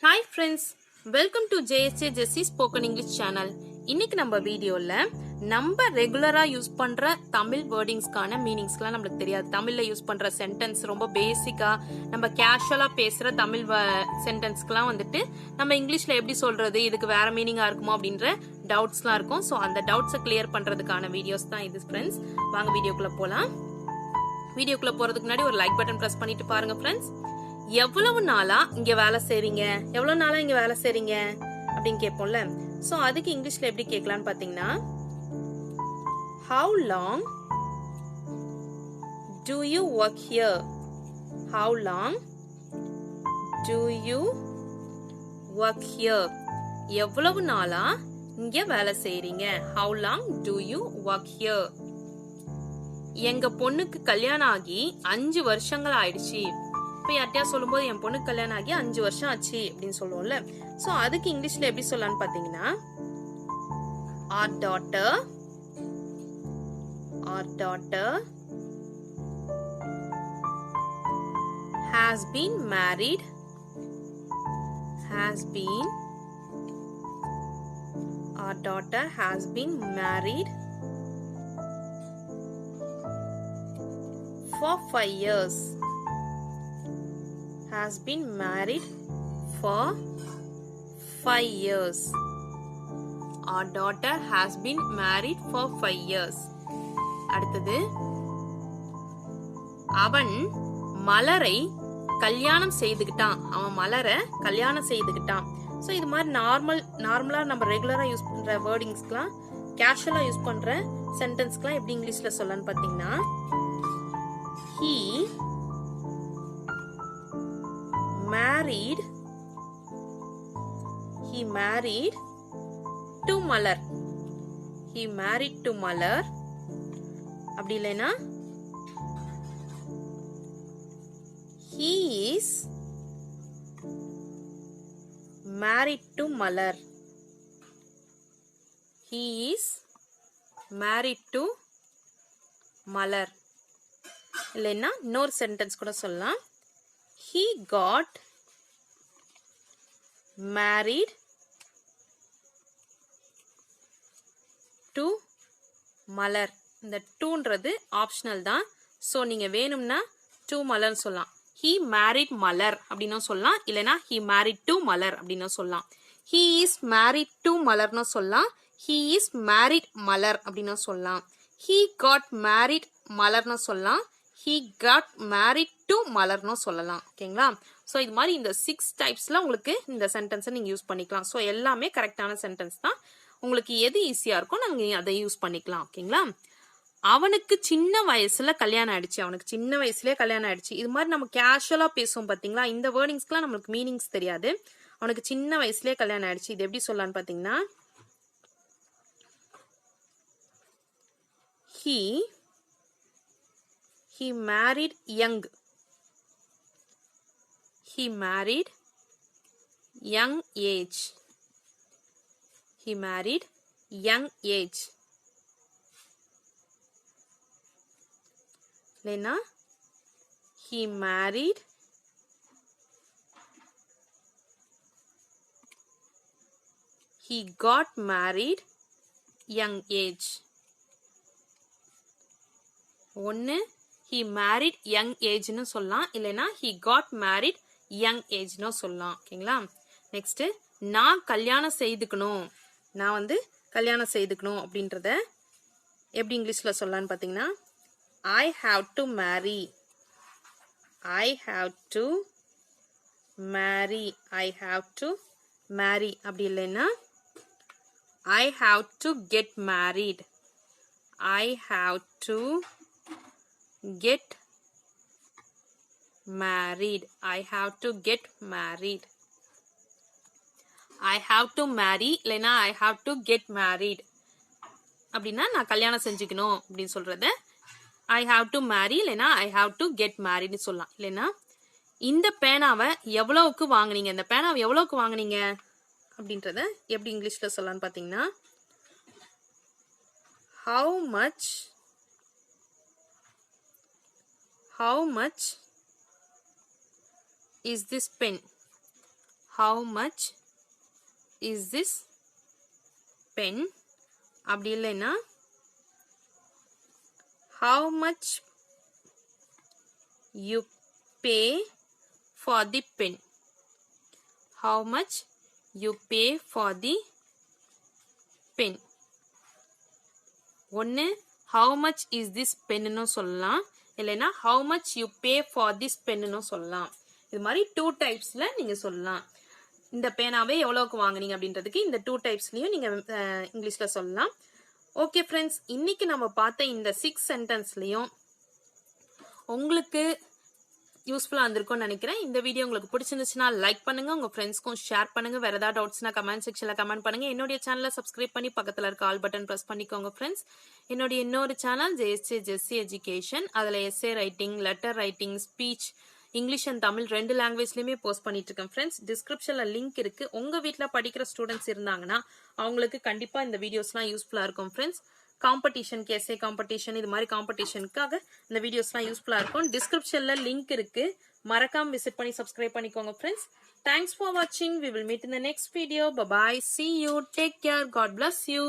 Hi friends, welcome to JSJ Jessie Spoken English channel. இன்னைக்கு நம்ம வீடியோல நம்ம ரெகுலரா யூஸ் பண்ற தமிழ் வேர்டிங்ஸ்க்கான மீனிங்ஸ்லாம் நமக்கு தெரியாது. தமிழ்ல யூஸ் பண்ற சென்டென்ஸ் ரொம்ப பேசிக்கா நம்ம கேஷுவலா பேசுற தமிழ் சென்டென்ஸ்க்குலாம் வந்துட்டு நம்ம இங்கிலீஷ்ல எப்படி சொல்றது, இதுக்கு வேற மீனிங்கா இருக்குமோ அப்படின்ற டவுட்ஸ்லாம் இருக்கும். ஸோ அந்த டவுட்ஸை கிளியர் பண்றதுக்கான வீடியோஸ் தான் இது ஃப்ரெண்ட்ஸ். வாங்க வீடியோக்குள்ள போலாம். வீடியோக்குள்ள போறதுக்கு முன்னாடி ஒரு லைக் பட்டன் பிரஸ் பண்ணிட்டு பாருங்க ஃப்ரெண்ட்ஸ். எவ்வளவு நாளா இங்க வேலை செய்றீங்க, எவ்வளவு நாளா இங்க வேலை செய்றீங்க அப்படின்னு கேட்போம்ல. சோ அதுக்கு இங்கிலீஷ்ல எப்படி கேட்கலாம்னு பாத்தீங்கன்னா, how long do you work here? How long do you work here? எவ்வளவு நாளா இங்க வேலை செய்றீங்க. How long do you work here? எங்க பொண்ணுக்கு கல்யாணம் ஆகி 5 வருஷங்கள் ஆயிடுச்சு. இப்ப யார்ட்டையா சொல்லும்போது என் பொண்ணுக்கு கல்யாணம் ஆகி 5 வருஷம் ஆச்சு அப்படின்னு சொல்லுவோம்ல. சோ அதுக்கு இங்கிலீஷ்ல எப்படி சொல்லலாம்னு பாத்தீங்கன்னா, our daughter has been married our daughter has been married for 5 years. Has been married for 5 years. Our daughter has been married for 5 years. அடுத்தது, அவன் மலரை கல்யாணம் செய்துகிட்டான். அவன் மலரை கல்யாணம் செய்துகிட்டான். சோ இது மாதிரி நார்மலா நம்ம ரெகுலரா யூஸ் பண்ற வேர்டிங்ஸ்க்குலாம், கேஷுவலா யூஸ் பண்ற சென்டென்ஸ்க்குலாம் எப்படி இங்கிலீஷ்ல சொல்லலாம்னு பாத்தீங்கன்னா, he married to Malar. He married to Malar. அப்படி இல்லைனா, he is married to Malar. He is married to Malar. இல்லைனா இன்னொரு சென்டென்ஸ் கூட சொல்லலாம், he got married to Malar. இந்த டூன்றது ஆப்ஷனல் தான். சோ நீங்க வேணும்னா to Malar சொல்லலாம். he married Malar அப்படினு சொல்லலாம். இல்லனா he married to Malar அப்படினு சொல்லலாம். he is married to Malarனு சொல்லலாம். he is married Malar அப்படினு சொல்லலாம். he got married Malarனு சொல்லலாம். he got married to Malarனு சொல்லலாம். ஓகேங்களா? சோ இது மாதிரி இந்த 6 டைப்ஸ்ல உங்களுக்கு இந்த சென்டென்ஸை நீங்க யூஸ் பண்ணிக்கலாம். சோ எல்லாமே கரெக்டான சென்டென்ஸ் தான். உங்களுக்கு எது ஈஸியா இருக்கோ நீங்க அதை யூஸ் பண்ணிக்கலாம். ஓகேங்களா? அவனுக்கு சின்ன வயசுல கல்யாணம் ஆயிடுச்சு. அவனுக்கு சின்ன வயசுலயே கல்யாணம் ஆயிடுச்சு. இது மாதிரி நம்ம கேஷுவலா பேசுவோம் பாத்தீங்களா, இந்த வேர்டிங்ஸ்க்குலாம் நமக்கு மீனிங்ஸ் தெரியாது. அவனுக்கு சின்ன வயசுலயே கல்யாணம் ஆயிடுச்சு. இது எப்படி சொல்லலாம்னு பாத்தீங்கன்னா, he married young. He married young age. He married young age. Lena, he married he got married young age. ஒன்னு he married young age னு சொல்லலாம். இல்லனா he got married young age னு சொல்லலாம். ஓகேங்களா? நெக்ஸ்ட், நான் கல்யாணம் செய்துக்கணும். நான் வந்து கல்யாணம் செய்துக்கணும் அப்படின்றத எப்படி இங்கிலீஷ்ல சொல்லலாம்னு பாத்தீங்கன்னா, I have to marry. I have to marry. I have to marry. அப்படி இல்லைன்னா, I have to get married. I have to get married. I have to get married. I have to marry இல்லைன்னா I have to get married அப்படின்னா நான் கல்யாணம் செஞ்சுக்கணும் அப்படின்னு சொல்றத I have to marry இல்லைன்னா I have to get married சொல்லலாம். இல்லைன்னா, இந்த பேனாவை எவ்வளவுக்கு வாங்குனீங்க, இந்த பேனாவை எவ்வளவுக்கு வாங்குனீங்க அப்படின்றத எப்படி இங்கிலீஷ்ல சொல்லலாம்னு பாத்தீங்கன்னா, how much is this pen? how much is this pen? அப்படி இல்லைன்னா how much you pay for the pen? How much you pay for the pen? ஒன்று how much is this pen ன்னு சொல்லலாம், இல்லைன்னா how much you pay for this pen ன்னு சொல்லலாம். இது மாதிரி 2 டைப்ஸ்ல நீங்க சொல்லலாம். இந்த பேனாவே எவ்வளவுக்கு வாங்குனீங்க அப்படின்றதுக்கு இந்த 2 டைப்ஸ்லயும் நீங்க இங்கிலீஷ்ல சொல்லலாம். ஓகே ஃப்ரெண்ட்ஸ், இன்னைக்கு நம்ம பார்த்த இந்த 6 சென்டென்ஸ்லயும் உங்களுக்கு யூஸ்ஃபுல்லா இருந்திருக்கும்னு நினைக்கிறேன். இந்த வீடியோ உங்களுக்கு பிடிச்சிருந்துச்சுன்னா லைக் பண்ணுங்க, உங்க ஃப்ரெண்ட்ஸ்க்கும் ஷேர் பண்ணுங்க. வேற ஏதாவது டவுட்ஸ்னா கமெண்ட் செக்ஷன்ல கமெண்ட் பண்ணுங்க. என்னுடைய சேனலை சப்ஸ்கிரைப் பண்ணி பக்கத்துல இருக்க ஆல் பட்டன் பிரஸ் பண்ணிக்கோங்க ஃப்ரெண்ட்ஸ். என்னுடைய இன்னொரு சேனல் ஜெஸ்ஸி எஜுகேஷன், அதுல essay writing, letter writing, speech, English and Tamil 2 லாங்குவேஜ்லயுமே போஸ்ட் பண்ணிட்டு இருக்கேன் ஃப்ரெண்ட்ஸ். டிஸ்கிரிப்ஷன்ல லிங்க் இருக்கு. உங்க வீட்ல படிக்கிற ஸ்டூடெண்ட்ஸ் இருந்தாங்கன்னா அவங்களுக்கு கண்டிப்பா இந்த வீடியோஸ்லாம் யூஸ்ஃபுல்லா இருக்கும் ஃப்ரெண்ட்ஸ். காம்படிஷன், எஸ்ஏ காம்படிஷன், இது மாதிரி காம்படிஷனுக்காக இந்த வீடியோஸ்லாம் யூஸ்ஃபுல்லா இருக்கும். டிஸ்கிரிப்ஷன்ல லிங்க் இருக்கு, மறக்காம விசிட் பண்ணி சப்ஸ்கிரைப் பண்ணிக்கோங்க ஃப்ரெண்ட்ஸ். தேங்க்ஸ் ஃபார் வாட்சிங். We will meet in the next video. Bye bye. See you. Take care. God bless you.